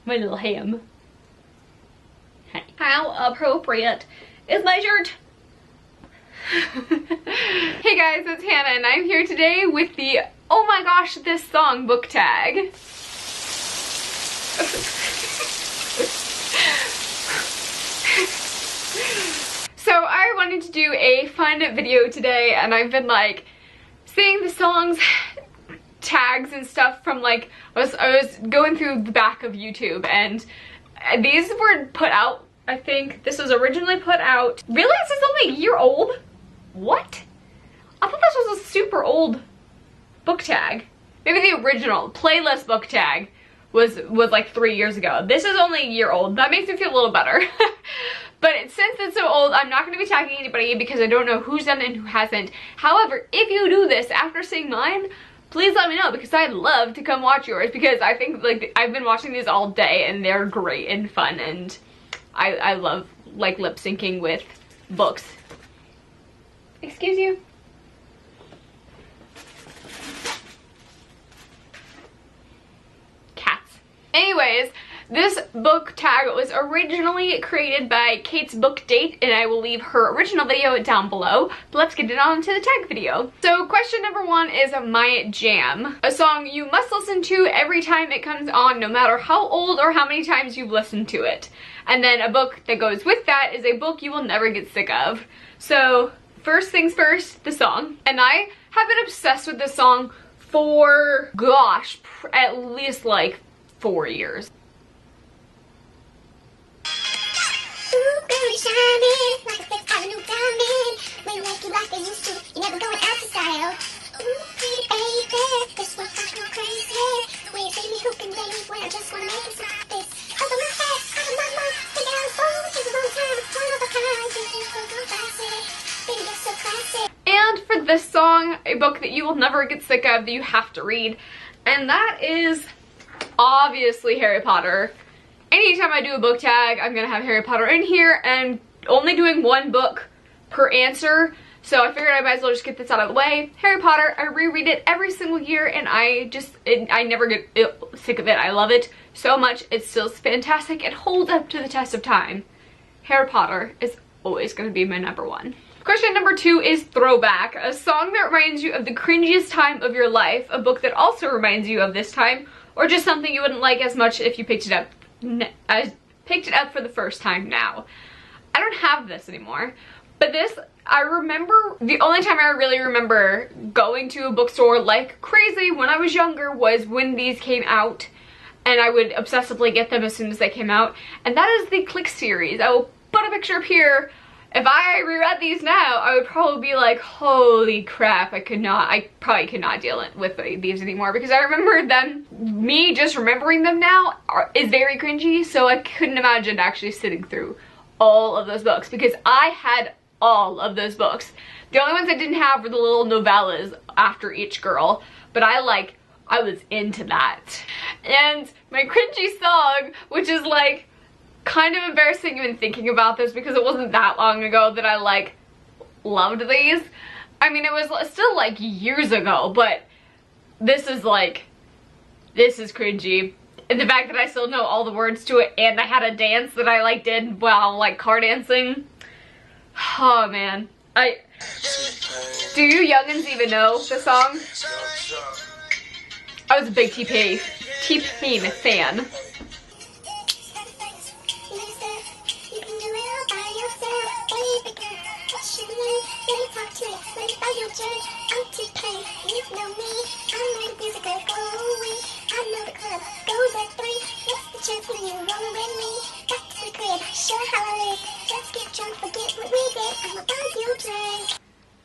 My little ham. How appropriate is my shirt? Hey guys, it's Hannah and I'm here today with the oh my gosh this song book tag. So I wanted to do a fun video today and I've been like seeing the songs tags and stuff from like I was going through the back of YouTube and these were put out. I think this was originally put out. Really? Is this only a year old? What? I thought this was a super old book tag. Maybe the original playlist book tag was like 3 years ago. This is only a year old. That makes me feel a little better. But since it's so old, I'm not going to be tagging anybody because I don't know who's done it and who hasn't. However, if you do this after seeing mine, please let me know because I'd love to come watch yours because I think like I've been watching these all day and they're great and fun and I love like lip syncing with books. Excuse you? Cats. Anyways, this book tag was originally created by Kate's Book Date and I will leave her original video down below. But let's get it on to the tag video. So question number 1 is My Jam. A song you must listen to every time it comes on, no matter how old or how many times you've listened to it. And then a book that goes with that is a book you will never get sick of. So first things first, the song. And I have been obsessed with this song for, gosh, at least like 4 years. Ooh, girl, you shining like a fifth avenue diamond. When you make you like they used to, you never going out to style. Ooh, pretty baby, this one got you crazy. The way you say me hooping, baby, when I just wanna make you stop this. Over my head, out of my mind, think I was born, take a long time, one of a kind, baby, you're so classic, baby, you're so classic. And for this song, a book that you will never get sick of, that you have to read, and that is obviously Harry Potter. Anytime I do a book tag, I'm gonna have Harry Potter in here and only doing one book per answer. So I figured I might as well just get this out of the way. Harry Potter, I reread it every single year and I never get sick of it. I love it so much. It's still fantastic. It holds up to the test of time. Harry Potter is always gonna be my number 1. Question number 2 is Throwback, a song that reminds you of the cringiest time of your life, a book that also reminds you of this time, or just something you wouldn't like as much if you picked it up. I picked it up for the first time now. I don't have this anymore, but this, I remember, the only time I really remember going to a bookstore like crazy when I was younger was when these came out, and I would obsessively get them as soon as they came out, and that is the Click series. I will put a picture up here. If I reread these now, I would probably be like, holy crap, I probably could not deal with these anymore because I remember them, me just remembering them now is very cringy, so I couldn't imagine actually sitting through all of those books because I had all of those books. The only ones I didn't have were the little novellas after each girl, but I was into that. And my cringy song, which is like, kind of embarrassing even thinking about this because it wasn't that long ago that I like loved these. I mean, it was still like years ago, but this is cringy. And the fact that I still know all the words to it and I had a dance that I like did while like car dancing. Oh man. Do you youngins even know the song? I was a big T-Pain fan.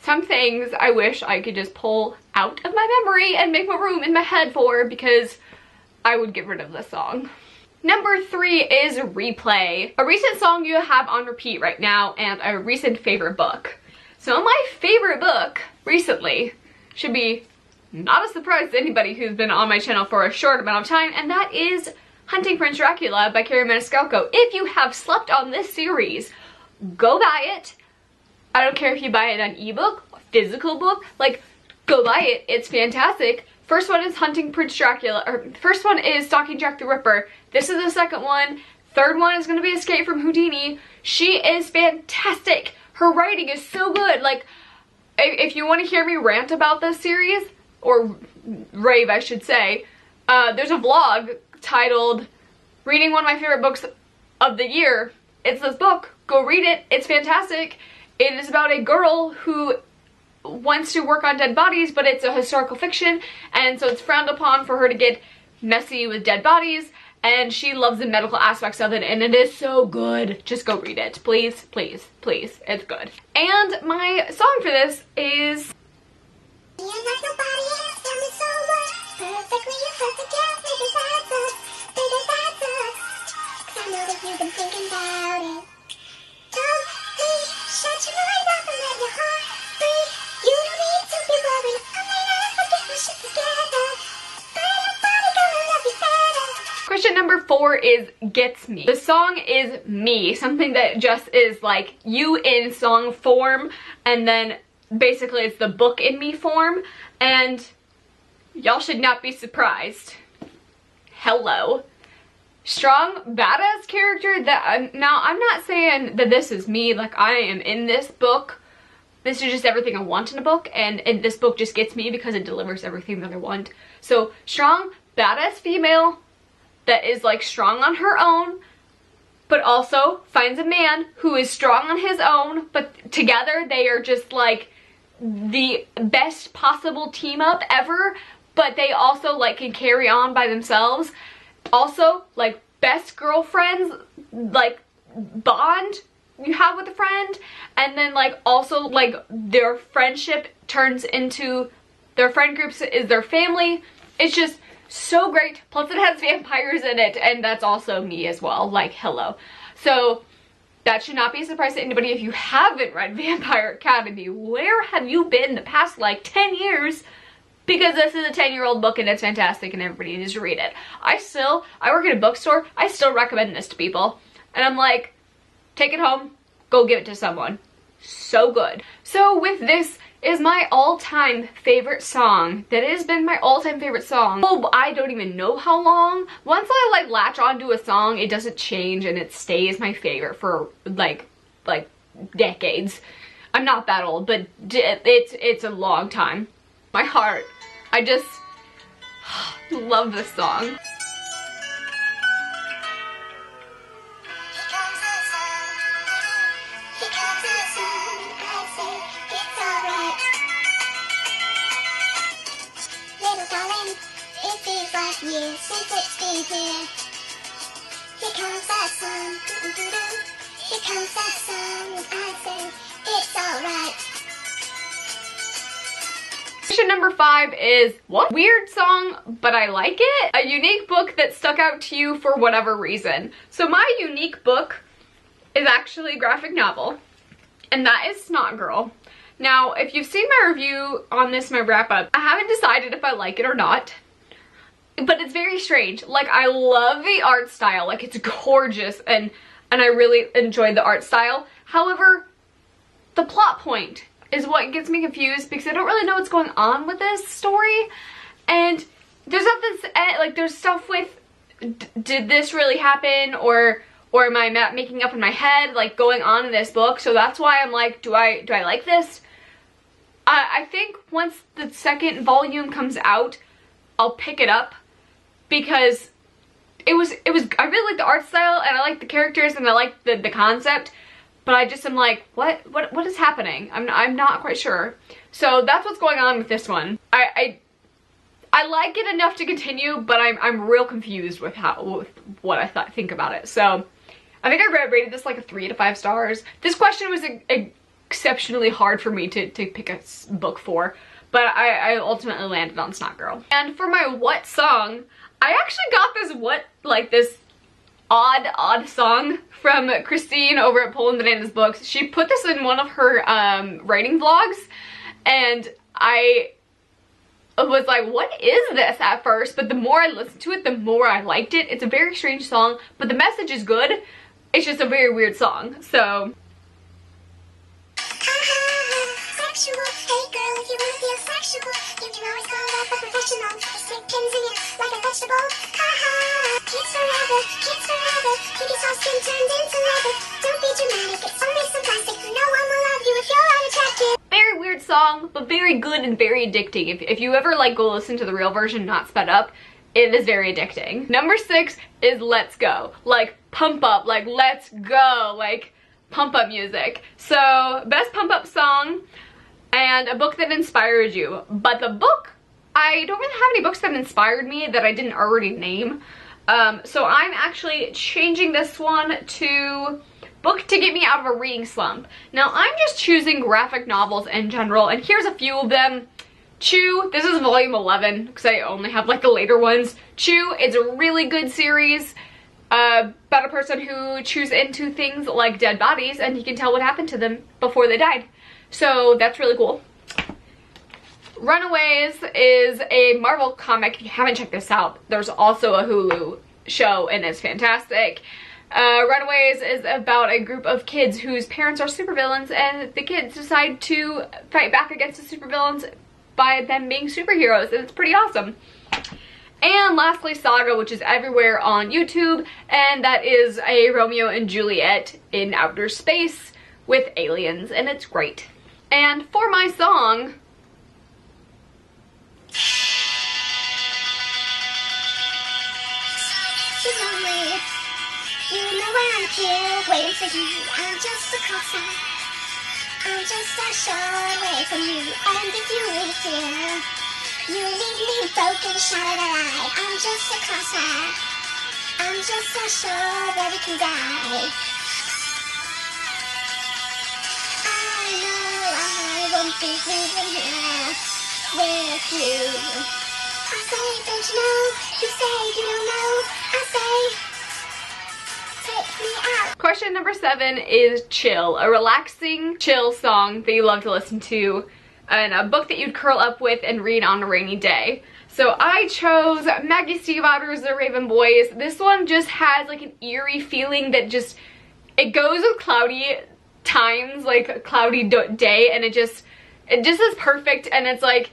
Some things I wish I could just pull out of my memory and make more room in my head for because I would get rid of this song. Number 3 is Replay, a recent song you have on repeat right now and a recent favorite book. So my favorite book recently should be not a surprise to anybody who's been on my channel for a short amount of time, and that is Hunting Prince Dracula by Carrie Maniscalco. If you have slept on this series, go buy it. I don't care if you buy it on ebook, physical book, like go buy it. It's fantastic. First one is Hunting Prince Dracula, or first one is Stalking Jack the Ripper. This is the second one. Third one is gonna be Escape from Houdini. She is fantastic. Her writing is so good. Like, if you want to hear me rant about this series, or rave I should say, there's a vlog titled Reading One of My Favorite Books of the Year. It's this book. Go read it. It's fantastic. It is about a girl who wants to work on dead bodies, but it's a historical fiction, and so it's frowned upon for her to get messy with dead bodies, and she loves the medical aspects of it, and it is so good. Just go read it. Please, please, please. It's good. And my song for this is... You're like nobody else, tell me so much. Perfectly you put together, baby, that sucks. Baby, that sucks. 'Cause I know that you've been thinking about it. Don't leave, shut your mind off and let your heart breathe. You don't need to be worried, I may not ever get my shit together, but ain't nobody gonna love you better. Question number 4 is Gets Me. The song is me, something that just is like you in song form, and then basically it's the book in me form, and y'all should not be surprised. Hello. Strong, badass character that, now I'm not saying that this is me, like I am in this book. This is just everything I want in a book, and this book just gets me because it delivers everything that I want. So, strong, badass female that is like strong on her own, but also finds a man who is strong on his own, but together they are just like the best possible team up ever, but they also like can carry on by themselves. Also, like best girlfriends, like bond you have with a friend, and then like also like their friendship turns into their friend groups is their family. It's just so great. Plus it has vampires in it, and that's also me as well. Like, hello. So that should not be a surprise to anybody if you haven't read Vampire Academy. Where have you been the past like 10 years? Because this is a 10-year-old book and it's fantastic and everybody needs to read it. I work at a bookstore, I still recommend this to people. And I'm like, take it home, go give it to someone. So good. So with this is my all-time favorite song. That has been my all-time favorite song. Oh, I don't even know how long. Once I like latch onto a song, it doesn't change and it stays my favorite for like decades. I'm not that old, but it's a long time. My heart, I just love this song. Years since it's been here. Here comes that sun. Here comes that sun. And I say it's alright. Question number 5 is what weird song, but I like it. A unique book that stuck out to you for whatever reason. So my unique book is actually a graphic novel, and that is Snot Girl. Now, if you've seen my review on this, my wrap up, I haven't decided if I like it or not. But it's very strange. Like, I love the art style. Like, it's gorgeous, and I really enjoyed the art style. However, the plot point is what gets me confused because I don't really know what's going on with this story. And there's not this, like, there's stuff with, did this really happen, or am I making up in my head, like, going on in this book? So that's why I'm like, do I like this? I think once the second volume comes out, I'll pick it up. Because I really like the art style, and I like the characters, and I like the concept, but I just am like, what is happening? I'm not quite sure. So that's what's going on with this one. I like it enough to continue, but I'm real confused with what I think about it. So I think I rated this like a 3 to 5 stars. This question was exceptionally hard for me to pick a book for, but I ultimately landed on Snot Girl. And for my what song, I actually got this odd song from Christine over at Poland Bananas Books. She put this in one of her writing vlogs, and I was like, what is this at first? But the more I listened to it, the more I liked it. It's a very strange song, but the message is good. It's just a very weird song, so... sexual. Hey girl, if you wanna feel sexual, you can always call up a professional. Stick pins in you like a vegetable. Ha ha. Kids forever, kids forever. Keep your soft skin turned into leather. Don't be dramatic, it's only some plastic. No one will love you if you're unattractive. Very weird song, but very good and very addicting. If you ever like go listen to the real version, not sped up, it is very addicting. Number 6 is Let's Go. Like pump up, like let's go, like pump up music. So best pump up song and a book that inspired you. But the book, I don't really have any books that inspired me that I didn't already name. So I'm actually changing this one to book to get me out of a reading slump. Now I'm just choosing graphic novels in general, and here's a few of them. Chew, this is volume 11 because I only have like the later ones. Chew, it's a really good series about a person who chews into things like dead bodies and he can tell what happened to them before they died. So that's really cool. Runaways is a Marvel comic. If you haven't checked this out, there's also a Hulu show and it's fantastic. Runaways is about a group of kids whose parents are supervillains, and the kids decide to fight back against the supervillains by them being superheroes, and it's pretty awesome. And lastly, Saga, which is everywhere on YouTube, and that is a Romeo and Juliet in outer space with aliens, and it's great. And for my song, You know I'm here, waiting for you. I'm just a cross-eyed. I'm just a short way from you. And if you leave here, you leave me broken, shattered alive. I'm just a cross-eyed. I'm just a shore where we can die. I know I won't be leaving here with you. I say, don't you know? You say you don't know. I say, question number 7 is Chill, a relaxing, chill song that you love to listen to, and a book that you'd curl up with and read on a rainy day. So I chose Maggie Stiefvater's The Raven Boys. This one just has like an eerie feeling that just, it goes with cloudy times, like a cloudy day, and it just is perfect, and it's like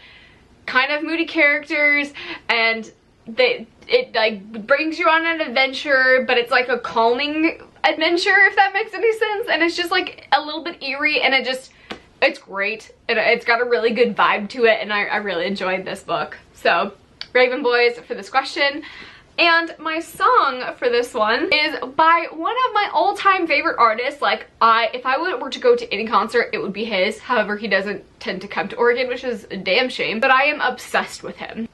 kind of moody characters, and it like brings you on an adventure, but it's like a calming adventure, if that makes any sense, and it's just like a little bit eerie, and it's great. It's got a really good vibe to it, and I really enjoyed this book. So Raven Boys for this question. And my song for this one is by one of my all-time favorite artists. Like, if I were to go to any concert, it would be his. However, he doesn't tend to come to Oregon, which is a damn shame, but I am obsessed with him.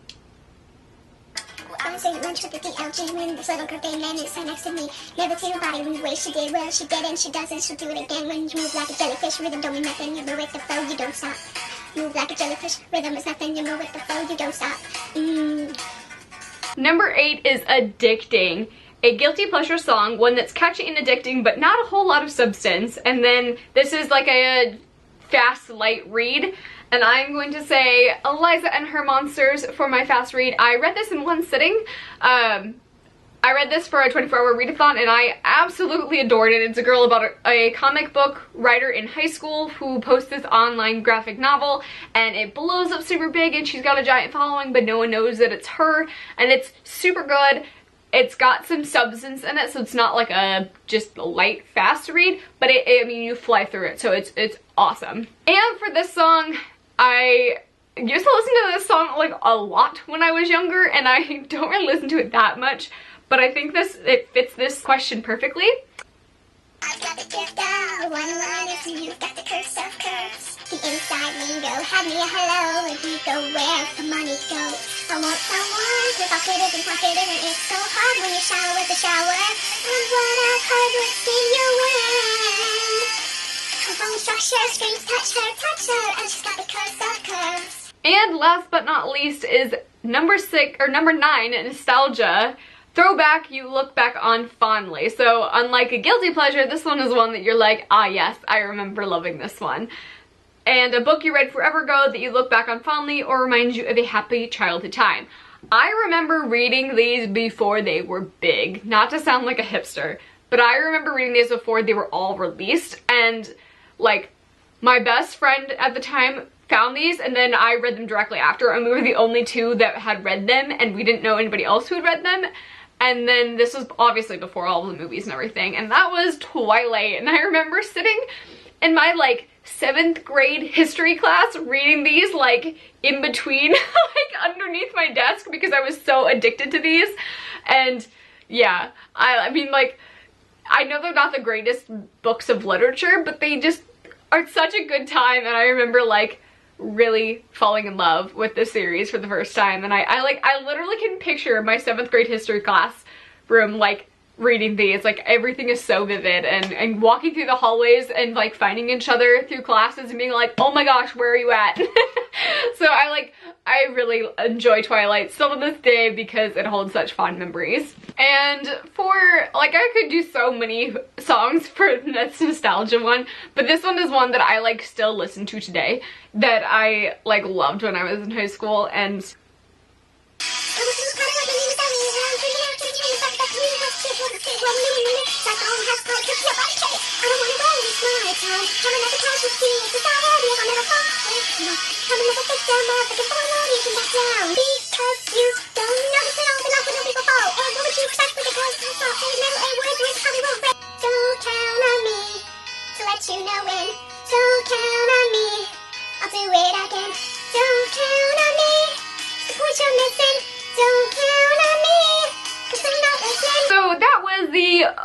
I was at lunch with the DLG when this little birthday man is sat next to me. Never tell your body when you wish she did. Well, she did and she doesn't. She'll do it again when you move like a jellyfish. Rhythm don't mean nothing. You move with the flow, you don't stop. Move like a jellyfish. Rhythm is nothing. You move with the flow, you don't stop. Number 8 is Addicting. A guilty pleasure song, one that's catchy and addicting, but not a whole lot of substance. And then this is like a fast, light read. And I'm going to say Eliza and Her Monsters for my fast read. I read this in one sitting. I read this for a 24-hour readathon, and I absolutely adored it. It's a girl about a comic book writer in high school who posts this online graphic novel, and it blows up super big, and she's got a giant following, but no one knows that it's her, and it's super good. It's got some substance in it, so it's not like a just a light, fast read, but I mean, you fly through it, so it's awesome. And for this song, I used to listen to this song like a lot when I was younger, and I don't really listen to it that much, but I think it fits this question perfectly. I've got the gift of one-liners, and you've got the curse of curves. The inside lingo had me a hello, and we go where the money goes. I want someone provocative and confident, and it's so hard when you shower with the shower. And what I've heard was in your wind. Her bone structure screams, touch her, and she's got the curse of curves. And last but not least is number 9, Nostalgia. Throwback, you look back on fondly. So unlike a guilty pleasure, this one is one that you're like, ah yes, I remember loving this one. And a book you read forever ago that you look back on fondly or reminds you of a happy childhood time. I remember reading these before they were big. Not to sound like a hipster, but I remember reading these before they were all released, and like my best friend at the time found these, and then I read them directly after, and we were the only two that had read them, and we didn't know anybody else who had read them. And then this was obviously before all the movies and everything, and that was Twilight. And I remember sitting in my like 7th grade history class reading these like in between, like underneath my desk, because I was so addicted to these. And yeah, I mean, like, I know they're not the greatest books of literature, but they just are such a good time. And I remember like really falling in love with this series for the first time. And I literally can picture my 7th grade history class room like reading these. Like, everything is so vivid, and walking through the hallways and like finding each other through classes and being like, oh my gosh, where are you at? So I really enjoy Twilight still to this day because it holds such fond memories. And for, like, I could do so many songs for this nostalgia one, but this one is one that I like still listen to today, that I like loved when I was in high school. And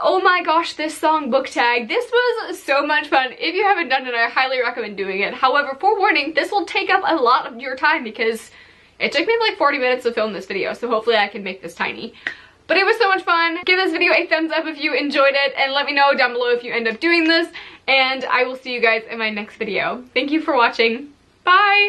oh my gosh, this song book tag. This was so much fun. If you haven't done it, I highly recommend doing it. However, forewarning, this will take up a lot of your time because it took me like 40 minutes to film this video, so hopefully I can make this tiny. But it was so much fun. Give this video a thumbs up if you enjoyed it, and let me know down below if you end up doing this, and I will see you guys in my next video. Thank you for watching. Bye!